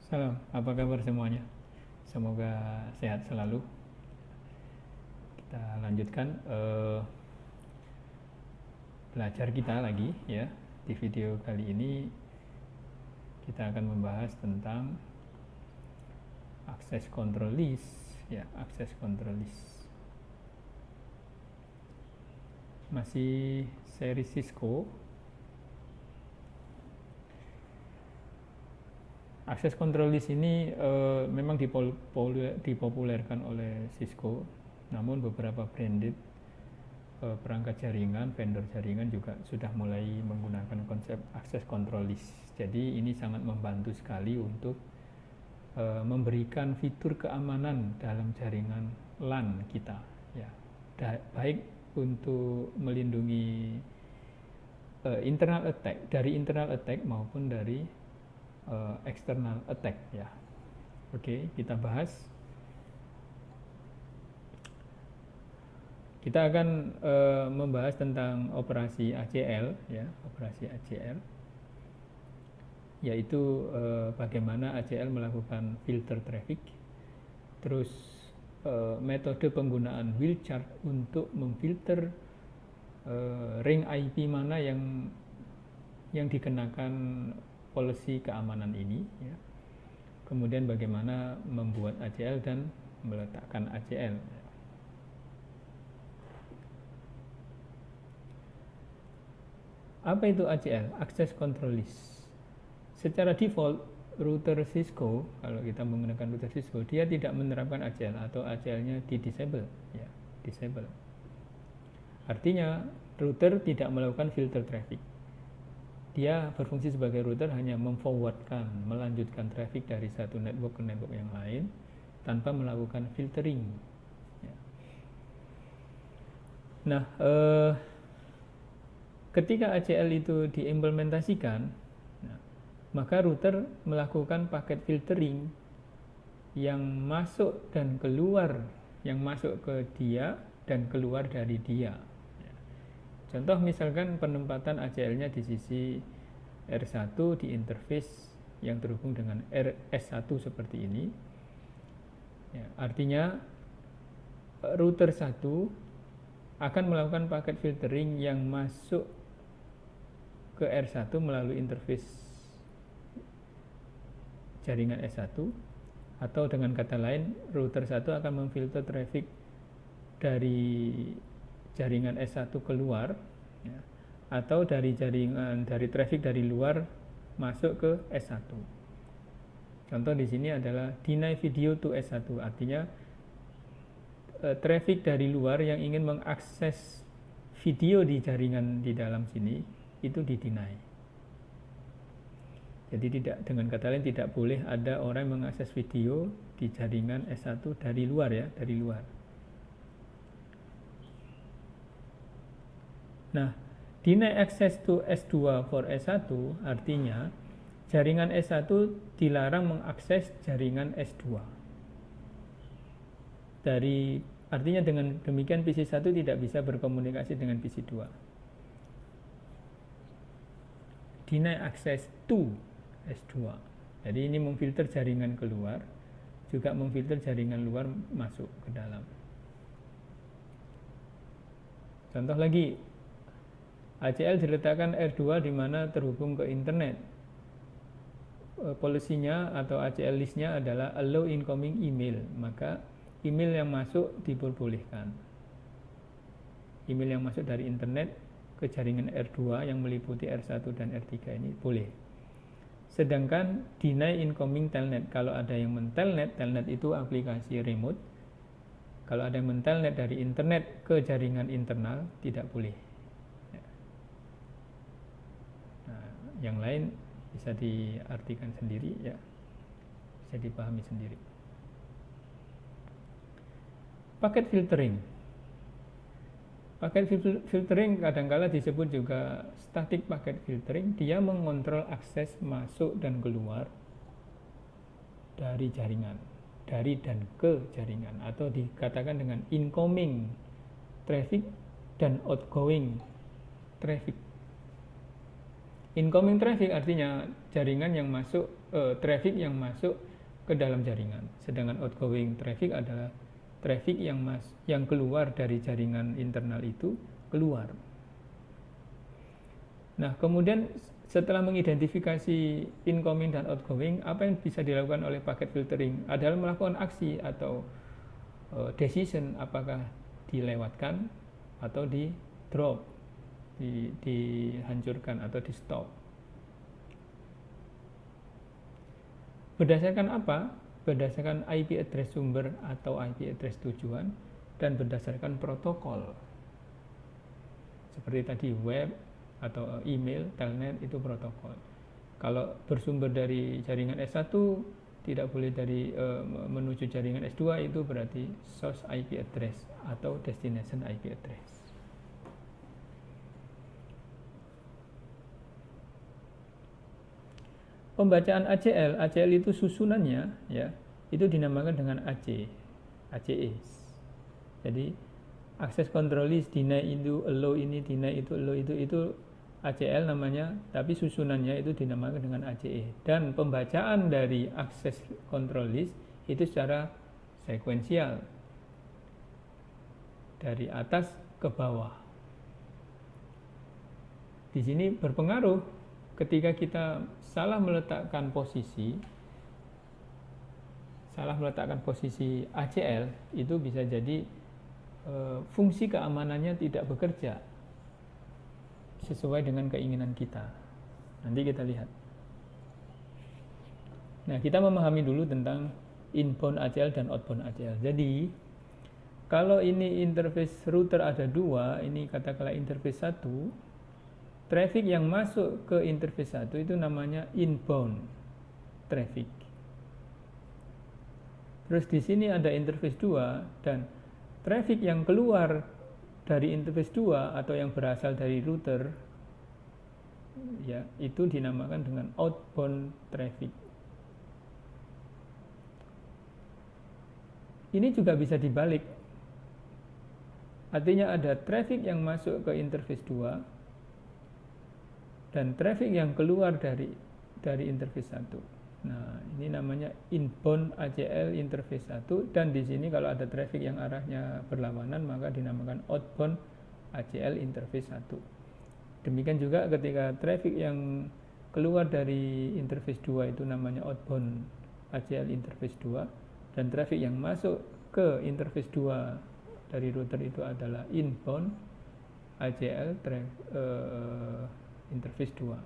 Salam, apa kabar semuanya? Semoga sehat selalu. Kita lanjutkan belajar kita lagi ya. Di video kali ini kita akan membahas tentang access control list ya, access control list. Masih seri Cisco. Access control list ini memang dipopulerkan oleh Cisco, namun beberapa branded perangkat jaringan, vendor jaringan juga sudah mulai menggunakan konsep access control list. Jadi ini sangat membantu sekali untuk memberikan fitur keamanan dalam jaringan LAN kita, ya. Baik untuk melindungi internal attack maupun dari external attack ya. Oke, kita bahas. Kita akan membahas tentang operasi ACL ya, operasi ACL, yaitu bagaimana ACL melakukan filter traffic, terus metode penggunaan wheelchart untuk memfilter ring IP mana yang dikenakan policy keamanan ini ya. Kemudian bagaimana membuat ACL dan meletakkan ACL. Apa itu ACL? Access Control List. Secara default router Cisco, kalau kita menggunakan router Cisco, dia tidak menerapkan ACL atau ACL-nya di disable ya, disable. Artinya router tidak melakukan filter traffic. Dia berfungsi sebagai router hanya memforwardkan, melanjutkan traffic dari satu network ke network yang lain tanpa melakukan filtering. Ya. Nah, ketika ACL itu diimplementasikan, maka router melakukan paket filtering yang masuk dan keluar, yang masuk ke dia dan keluar dari dia. Contoh misalkan penempatan ACL-nya di sisi R1 di interface yang terhubung dengan RS1 seperti ini. Ya, artinya router 1 akan melakukan paket filtering yang masuk ke R1 melalui interface jaringan S1, atau dengan kata lain router 1 akan memfilter traffic dari jaringan S1 keluar ya, atau dari traffic dari luar masuk ke S1. Contoh di sini adalah deny video to S1, artinya traffic dari luar yang ingin mengakses video di jaringan di dalam sini itu di-deny. Jadi dengan kata lain tidak boleh ada orang yang mengakses video di jaringan S1 dari luar ya, dari luar. Nah, deny access to S2 for S1 artinya jaringan S1 dilarang mengakses jaringan S2. Artinya dengan demikian PC 1 tidak bisa berkomunikasi dengan PC 2. Deny access to S2. Jadi ini memfilter jaringan keluar, juga memfilter jaringan luar masuk ke dalam. Contoh lagi, ACL diletakkan R2 di mana terhubung ke internet. Polisinya atau ACL listnya adalah allow incoming email, maka email yang masuk diperbolehkan. Email yang masuk dari internet ke jaringan R2 yang meliputi R1 dan R3 ini boleh. Sedangkan deny incoming telnet, kalau ada yang mentelnet, telnet itu aplikasi remote. Kalau ada yang mentelnet dari internet ke jaringan internal, tidak boleh. Yang lain bisa diartikan sendiri ya, bisa dipahami sendiri. Paket filtering. Paket filtering kadangkala disebut juga static packet filtering. Dia mengontrol akses masuk dan keluar dari jaringan, dari dan ke jaringan, atau dikatakan dengan incoming traffic dan outgoing traffic. Incoming traffic artinya jaringan yang masuk, traffic yang masuk ke dalam jaringan. Sedangkan outgoing traffic adalah traffic yang keluar dari jaringan internal itu keluar. Nah, kemudian setelah mengidentifikasi incoming dan outgoing, apa yang bisa dilakukan oleh packet filtering adalah melakukan aksi atau decision, apakah dilewatkan atau di drop, dihancurkan atau di stop. Berdasarkan apa? Berdasarkan IP address sumber atau IP address tujuan, dan berdasarkan protokol. Seperti tadi web atau email, telnet itu protokol. Kalau bersumber dari jaringan S1 tidak boleh menuju jaringan S2, itu berarti source IP address atau destination IP address. Pembacaan ACL itu susunannya ya, itu dinamakan dengan ACE. Jadi access control list, deny itu, allow ini, deny itu, allow itu ACL namanya, tapi susunannya itu dinamakan dengan ACE. Dan pembacaan dari access control list itu secara sekuensial dari atas ke bawah. Di sini berpengaruh ketika kita salah meletakkan posisi ACL, itu bisa jadi fungsi keamanannya tidak bekerja sesuai dengan keinginan kita. Nanti kita lihat. Nah, kita memahami dulu tentang inbound ACL dan outbound ACL. Jadi, kalau ini interface router ada dua, ini katakanlah interface 1, traffic yang masuk ke interface 1 itu namanya inbound traffic. Terus di sini ada interface 2, dan traffic yang keluar dari interface 2 atau yang berasal dari router ya, itu dinamakan dengan outbound traffic. Ini juga bisa dibalik. Artinya ada traffic yang masuk ke interface 2 dan traffic yang keluar dari interface 1. Nah, ini namanya inbound ACL interface 1, dan di sini kalau ada traffic yang arahnya berlawanan maka dinamakan outbound ACL interface 1. Demikian juga ketika traffic yang keluar dari interface 2 itu namanya outbound ACL interface 2, dan traffic yang masuk ke interface 2 dari router itu adalah inbound ACL interface 2.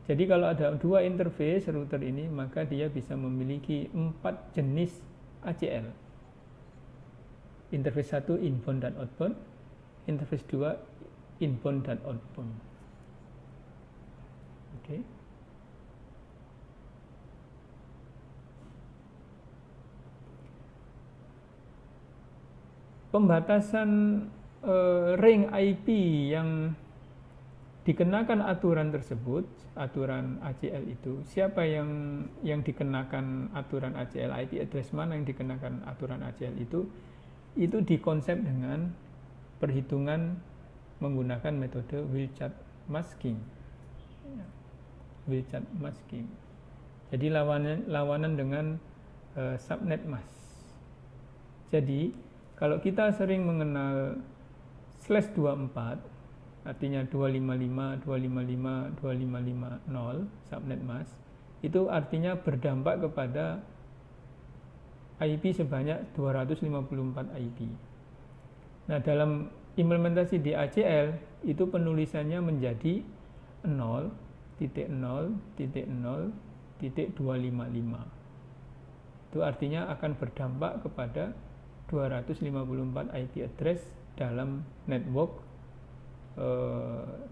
Jadi kalau ada dua interface router ini, maka dia bisa memiliki 4 jenis ACL. Interface 1 inbound dan outbound, interface 2 inbound dan outbound. Oke. Pembatasan ring IP yang dikenakan aturan tersebut, aturan ACL itu, siapa yang dikenakan aturan ACL, IP address mana yang dikenakan aturan ACL itu dikonsep dengan perhitungan menggunakan metode Wilczat masking. Wilczat masking. Jadi lawanan dengan subnet mask. Jadi kalau kita sering mengenal /24, artinya 255, 255, 2550 subnet mask, itu artinya berdampak kepada IP sebanyak 254 IP. Nah, dalam implementasi di ACL itu penulisannya menjadi 0.0.0.255. Itu artinya akan berdampak kepada 254 IP address dalam network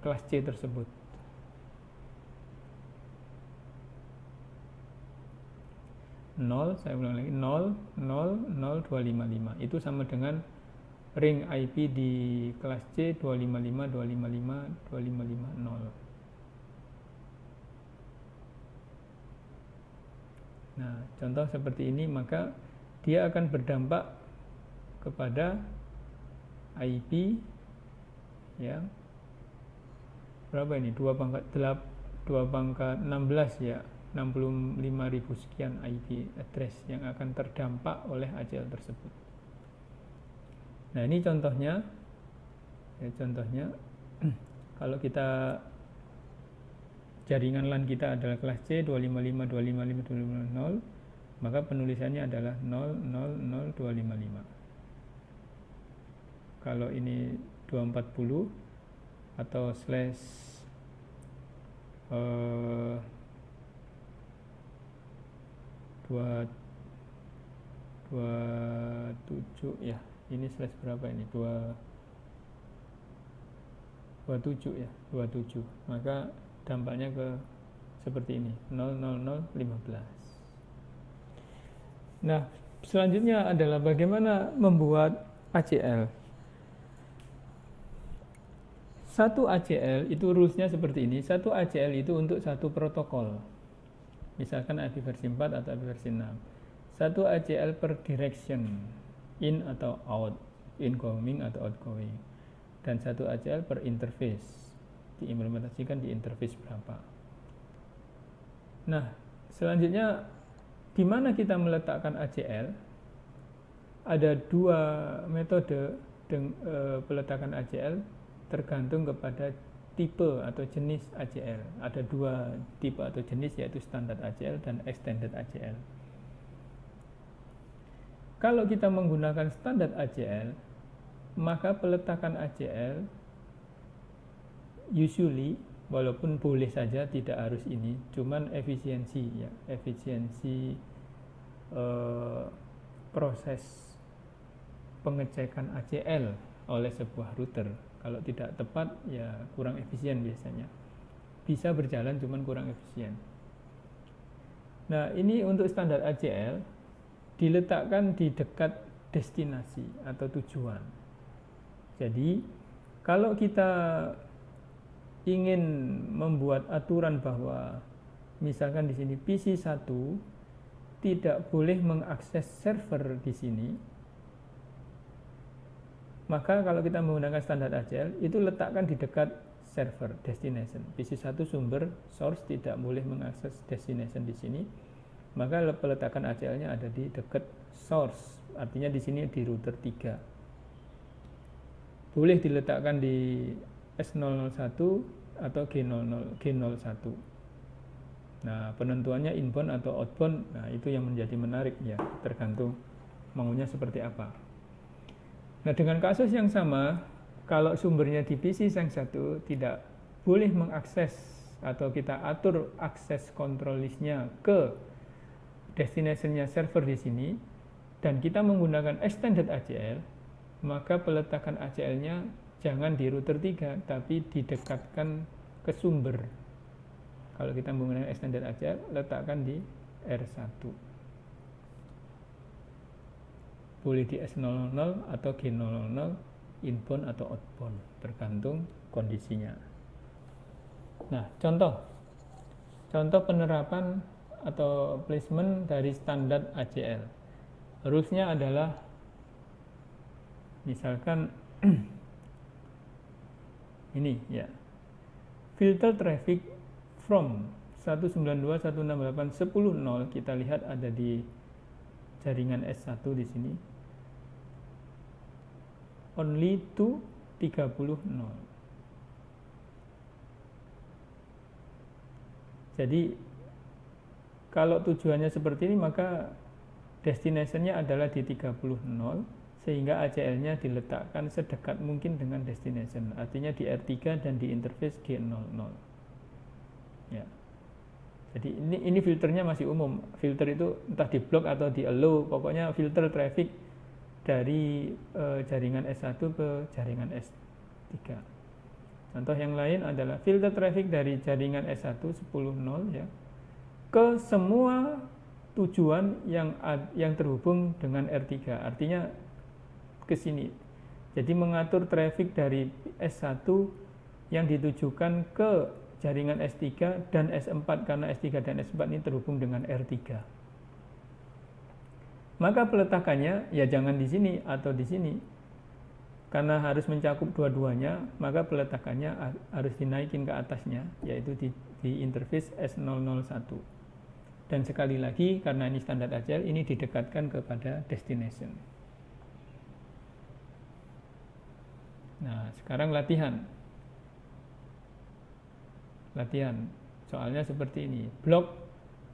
kelas C tersebut. Saya ulang lagi, 0.0.0.255 itu sama dengan ring IP di kelas C 255, 255, 255, 0. Nah, contoh seperti ini, maka dia akan berdampak kepada IP yang berapa ini? 2 pangkat 16 ya, 65.000 sekian IP address yang akan terdampak oleh ACL tersebut. Nah, ini contohnya. Ya, contohnya kalau kita jaringan LAN kita adalah kelas C 255.255.255.0, maka penulisannya adalah 000.255. Kalau ini 240 atau slash 27 ya, ini slash berapa ini, 27 ya, 27, maka dampaknya ke seperti ini, 00015. Nah, selanjutnya adalah bagaimana membuat ACL. Satu ACL itu rulesnya seperti ini. Satu ACL itu untuk satu protokol, misalkan IP versi 4 atau IP versi 6. Satu ACL per direction, in atau out, incoming atau outgoing. Dan satu ACL per interface, diimplementasikan di interface berapa. Nah, selanjutnya di mana kita meletakkan ACL? Ada dua metode peletakan ACL tergantung kepada tipe atau jenis ACL. Ada dua tipe atau jenis, yaitu standar ACL dan extended ACL. Kalau kita menggunakan standar ACL, maka peletakan ACL usually, walaupun boleh saja, tidak harus ini, cuman efisiensi ya, efisiensi proses pengecekan ACL oleh sebuah router. Kalau tidak tepat ya kurang efisien biasanya. Bisa berjalan cuman kurang efisien. Nah, ini untuk standar ACL diletakkan di dekat destinasi atau tujuan. Jadi, kalau kita ingin membuat aturan bahwa misalkan di sini PC1 tidak boleh mengakses server di sini, maka kalau kita menggunakan standar ACL, itu letakkan di dekat server destination. PC1 sumber source tidak boleh mengakses destination di sini, maka peletakan ACL-nya ada di dekat source. Artinya di sini di router 3. Boleh diletakkan di S001 atau G01. Nah, penentuannya inbound atau outbound, nah itu yang menjadi menarik ya, tergantung maunya seperti apa. Nah, dengan kasus yang sama, kalau sumbernya di PC yang satu tidak boleh mengakses atau kita atur akses control listnya ke destination-nya server di sini, dan kita menggunakan extended ACL, maka peletakan ACL-nya jangan di router 3, tapi didekatkan ke sumber. Kalau kita menggunakan extended ACL, letakkan di R1. Boleh di S00 atau G00, inbound atau outbound, tergantung kondisinya. Nah, contoh penerapan atau placement dari standar ACL. Rulesnya adalah misalkan ini ya, filter traffic from 192.168.10.0, kita lihat ada di jaringan S1 di sini, only to 30.0. Jadi kalau tujuannya seperti ini, maka destination-nya adalah di 30.0, sehingga ACL-nya diletakkan sedekat mungkin dengan destination. Artinya di R3 dan di interface G00. Ya. Jadi ini filternya masih umum. Filter itu entah di block atau di allow, pokoknya filter traffic dari jaringan S1 ke jaringan S3. Contoh yang lain adalah filter traffic dari jaringan S1 10.0 ya, ke semua tujuan yang terhubung dengan R3. Artinya ke sini. Jadi mengatur traffic dari S1 yang ditujukan ke jaringan S3 dan S4, karena S3 dan S4 ini terhubung dengan R3. Maka peletakannya ya jangan di sini atau di sini. Karena harus mencakup dua-duanya, maka peletakannya harus dinaikin ke atasnya, yaitu di interface S001. Dan sekali lagi, karena ini standar Agile, ini didekatkan kepada destination. Nah, sekarang latihan. Soalnya seperti ini. Block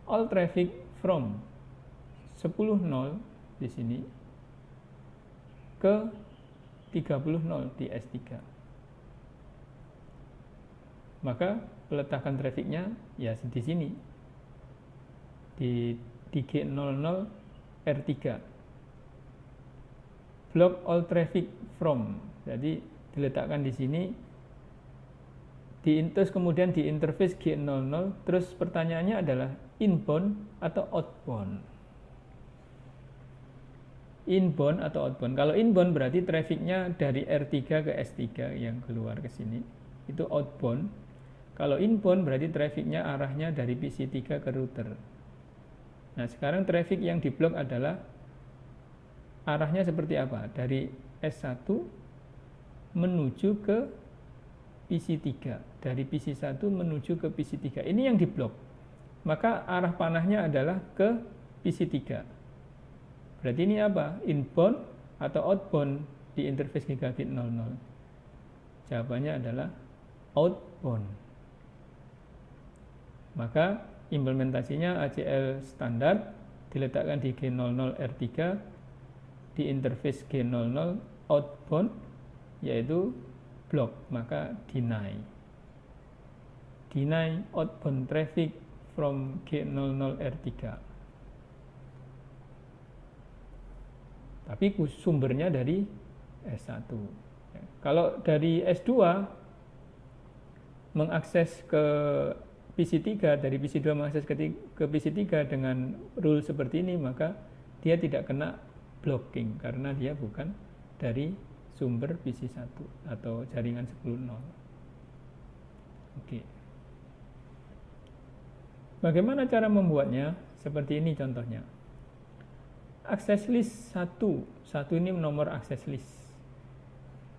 all traffic from 10.0 di sini ke 30.0 di S3. Maka peletakan trafficnya ya di sini. Di G00 R3. Block all traffic from. Jadi diletakkan di sini. Terus kemudian di interface G00, terus pertanyaannya adalah inbound atau outbound. Inbound atau outbound. Kalau inbound berarti trafficnya dari R3 ke S3 yang keluar ke sini. Itu outbound. Kalau inbound berarti trafficnya arahnya dari PC3 ke router. Nah, sekarang traffic yang diblok adalah arahnya seperti apa? Dari S1 menuju ke PC3. Dari PC1 menuju ke PC3. Ini yang diblok. Maka arah panahnya adalah ke PC3. Berarti ini apa? Inbound atau outbound di interface gigabit 00? Jawabannya adalah outbound. Maka implementasinya ACL standar diletakkan di G00 R3 di interface G00 outbound, yaitu block, maka deny outbound traffic from G00 R3. Tapi sumbernya dari S1. Kalau dari S2 mengakses ke PC3, dari PC2 mengakses ke PC3 dengan rule seperti ini, maka dia tidak kena blocking karena dia bukan dari sumber PC1 atau jaringan 10.0. Oke. Bagaimana cara membuatnya? Seperti ini contohnya. Access list 1 ini nomor access list.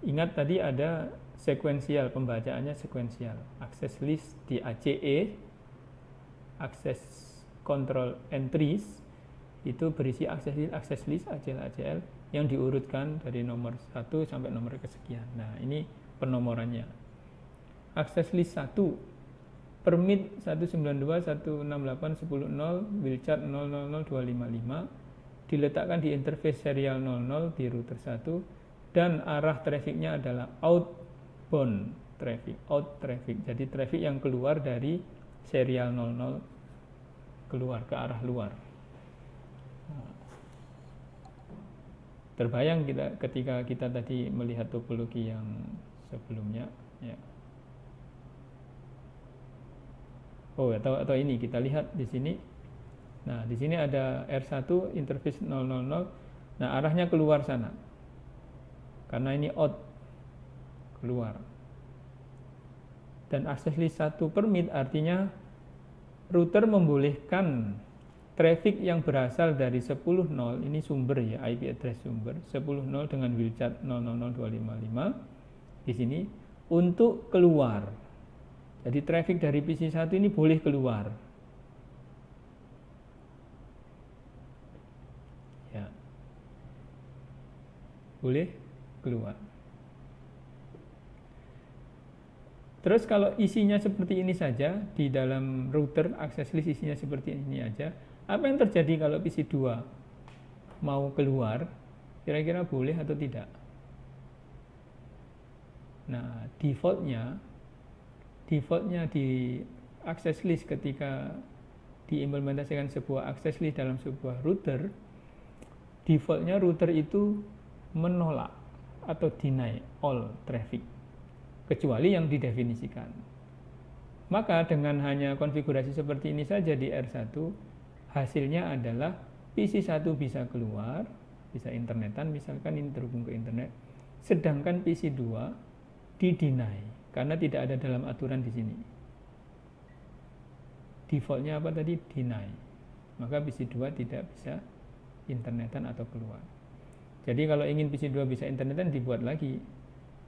Ingat tadi ada sekuensial, pembacaannya sekuensial. Access list di ACE, access control entries, itu berisi access list ACL yang diurutkan dari nomor 1 sampai nomor kesekian. Nah, ini penomorannya. Access list 1, permit 192.168.10.0 wheelchart 000255 diletakkan di interface serial 00 di router 1 dan arah trafficnya adalah outbound traffic, out traffic. Jadi traffic yang keluar dari serial 00 keluar ke arah luar. Terbayang ketika kita tadi melihat topologi yang sebelumnya, ya. Oh, atau ini kita lihat di sini. Nah, di sini ada R1 interface 000. Nah, arahnya keluar sana. Karena ini out keluar. Dan access list 1 permit artinya router membolehkan traffic yang berasal dari 10.0, ini sumber ya, IP address sumber 10.0 dengan wheelchart 000255 di sini untuk keluar. Jadi traffic dari PC1 ini boleh keluar. Ya. Boleh keluar. Terus kalau isinya seperti ini saja, di dalam router access list isinya seperti ini aja, apa yang terjadi kalau PC2 mau keluar? Kira-kira boleh atau tidak? Nah, defaultnya di access list ketika diimplementasikan sebuah access list dalam sebuah router, defaultnya router itu menolak atau deny all traffic, kecuali yang didefinisikan. Maka dengan hanya konfigurasi seperti ini saja di R1, hasilnya adalah PC1 bisa keluar, bisa internetan, misalkan ini terhubung ke internet, sedangkan PC2 di-deny karena tidak ada dalam aturan di sini. Defaultnya apa tadi? Deny. Maka PC2 tidak bisa internetan atau keluar. Jadi kalau ingin PC2 bisa internetan, dibuat lagi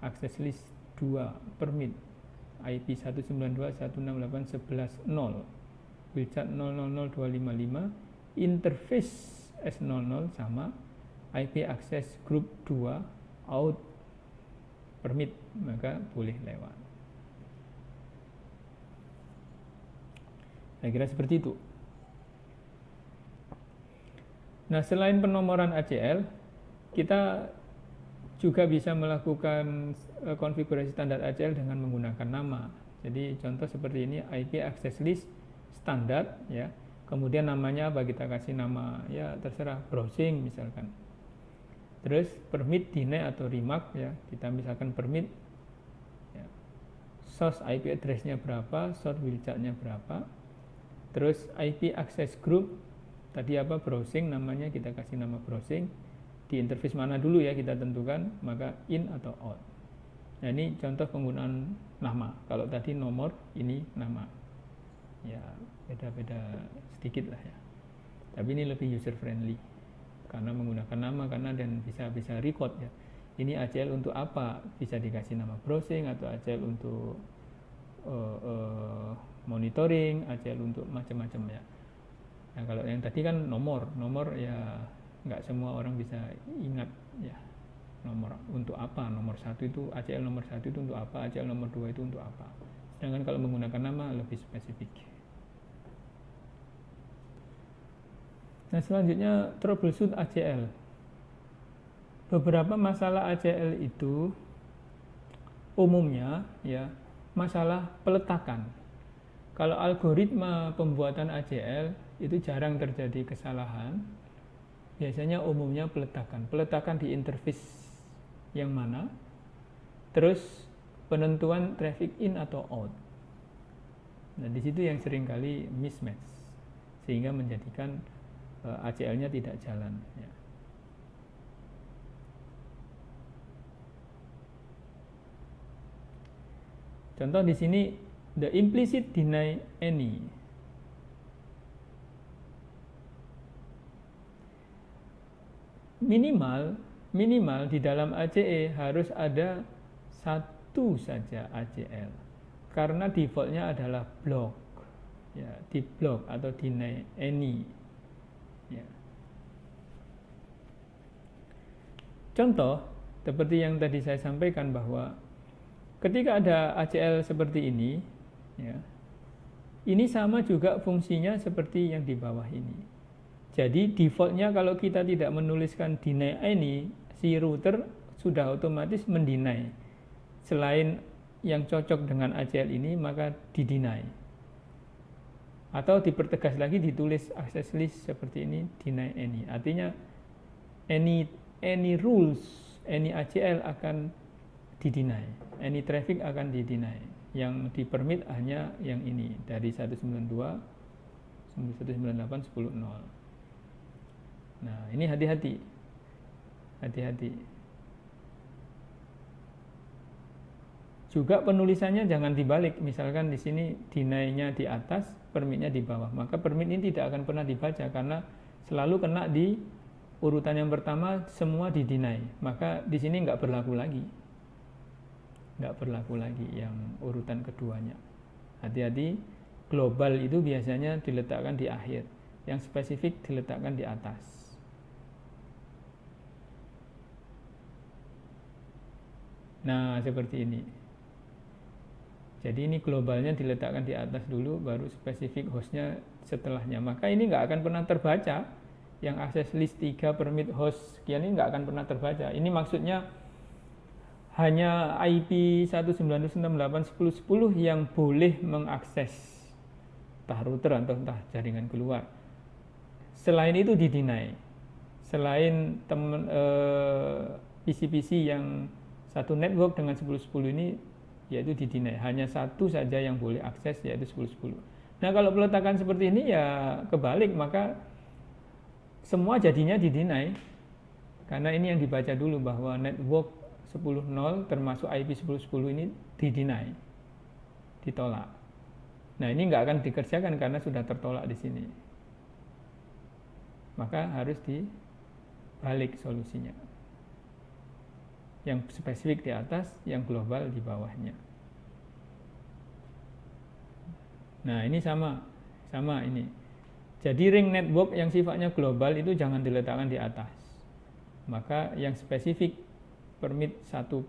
access list 2 permit IP 192.168.11.0. wheelchart 000.255, interface S00 sama IP access group 2 out permit, maka boleh lewat. Saya kira seperti itu. Nah, selain penomoran ACL, kita juga bisa melakukan konfigurasi standar ACL dengan menggunakan nama. Jadi contoh seperti ini, IP access list standar, ya. Kemudian namanya apa, kita kasih nama, ya terserah, browsing misalkan. Terus permit, deny atau remark, ya. Kita misalkan permit, ya. Source IP address-nya berapa, source wheelchart-nya berapa. Terus IP access group, tadi apa, browsing, namanya kita kasih nama browsing. Di interface mana dulu ya kita tentukan, maka in atau out. Nah, ini contoh penggunaan nama. Kalau tadi nomor, ini nama. Ya, beda-beda sedikit lah ya. Tapi ini lebih user friendly karena menggunakan nama, karena dan bisa record ya. Ini ACL untuk apa? Bisa dikasih nama browsing, atau ACL untuk monitoring, ACL untuk macam-macam ya. Nah, kalau yang tadi kan nomor ya nggak semua orang bisa ingat ya nomor untuk apa. Nomor 1 itu ACL nomor 1 itu untuk apa, ACL nomor 2 itu untuk apa. Sedangkan kalau menggunakan nama lebih spesifik. Nah, selanjutnya troubleshoot ACL. Beberapa masalah ACL itu umumnya ya masalah peletakan. Kalau algoritma pembuatan ACL itu jarang terjadi kesalahan. Biasanya umumnya peletakan di interface yang mana, terus penentuan traffic in atau out. Nah, di situ yang seringkali mismatch sehingga menjadikan ACL-nya tidak jalan. Ya. Contoh di sini, the implicit deny any. Minimal di dalam ACE harus ada satu saja ACL, karena defaultnya adalah block, ya, di block atau deny any. Ya. Contoh seperti yang tadi saya sampaikan bahwa ketika ada ACL seperti ini, ya, ini sama juga fungsinya seperti yang di bawah ini. Jadi defaultnya kalau kita tidak menuliskan deny any, si router sudah otomatis mendeny. Selain yang cocok dengan ACL ini, maka di-deny. Atau dipertegas lagi, ditulis access list seperti ini, deny any. Artinya any rules, any ACL akan di-deny. Any traffic akan di-deny. Yang di-permit hanya yang ini, dari 192, 198, 10.0. Nah, ini hati-hati. Juga penulisannya jangan dibalik. Misalkan di sini deny-nya di atas, permit-nya di bawah. Maka permit ini tidak akan pernah dibaca karena selalu kena di urutan yang pertama, semua di-deny. Maka di sini nggak berlaku lagi. Yang urutan keduanya. Hati-hati, global itu biasanya diletakkan di akhir. Yang spesifik diletakkan di atas. Nah, seperti ini. Jadi ini globalnya diletakkan di atas dulu, baru spesifik hostnya setelahnya. Maka ini nggak akan pernah terbaca. Yang access list 3 permit host sekian ini nggak akan pernah terbaca. Ini maksudnya hanya IP 192.168.10.10 yang boleh mengakses entah router atau entah jaringan keluar. Selain itu di-deny. Selain PC-PC yang satu network dengan 10.10 ini, yaitu di-deny. Hanya satu saja yang boleh akses, yaitu 10.10. Nah, kalau peletakan seperti ini ya kebalik, maka semua jadinya di-deny. Karena ini yang dibaca dulu bahwa network 10.0 termasuk IP 10.10 ini di-deny, ditolak. Nah, ini nggak akan dikerjakan karena sudah tertolak di sini. Maka harus dibalik solusinya. Yang spesifik di atas, yang global di bawahnya. Nah, ini sama sama ini. Jadi ring network yang sifatnya global itu jangan diletakkan di atas. Maka yang spesifik permit satu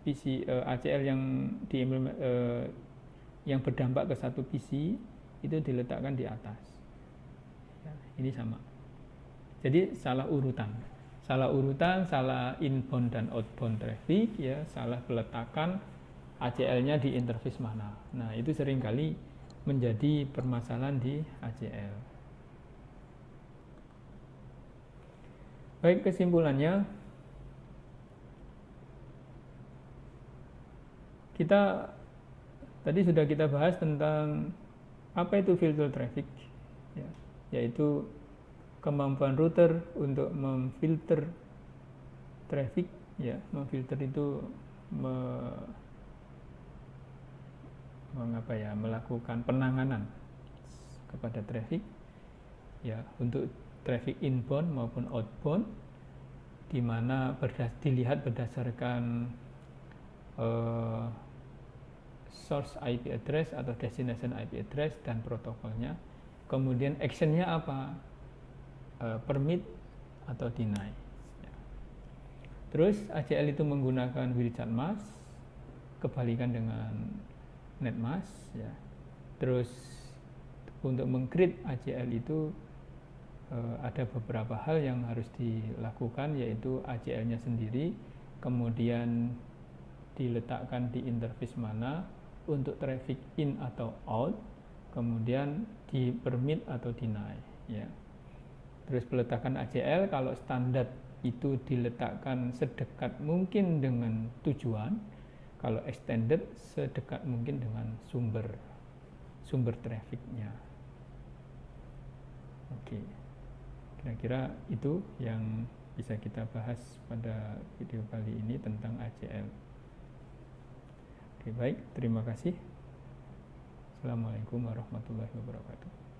PC ACL yang berdampak ke satu PC itu diletakkan di atas. Ya, ini sama. Jadi salah urutan, salah inbound dan outbound traffic, ya, salah peletakan ACL-nya di interface mana. Nah, itu seringkali menjadi permasalahan di ACL. Baik, kesimpulannya, tadi sudah kita bahas tentang apa itu filter traffic, ya, yaitu kemampuan router untuk memfilter traffic, ya, memfilter itu melakukan penanganan kepada traffic, ya, untuk traffic inbound maupun outbound, di mana dilihat berdasarkan source IP address atau destination IP address dan protokolnya. Kemudian actionnya apa? Permit atau deny. Ya. Terus ACL itu menggunakan wheelchart mask, kebalikan dengan netmask, ya. Terus untuk meng-create ACL itu ada beberapa hal yang harus dilakukan, yaitu ACL-nya sendiri, kemudian diletakkan di interface mana untuk traffic in atau out, kemudian di permit atau deny, ya. Terus peletakan ACL kalau standar itu diletakkan sedekat mungkin dengan tujuan, kalau extended sedekat mungkin dengan sumber trafficnya. Oke, kira-kira itu yang bisa kita bahas pada video kali ini tentang ACL. Oke, baik, terima kasih. Assalamualaikum warahmatullahi wabarakatuh.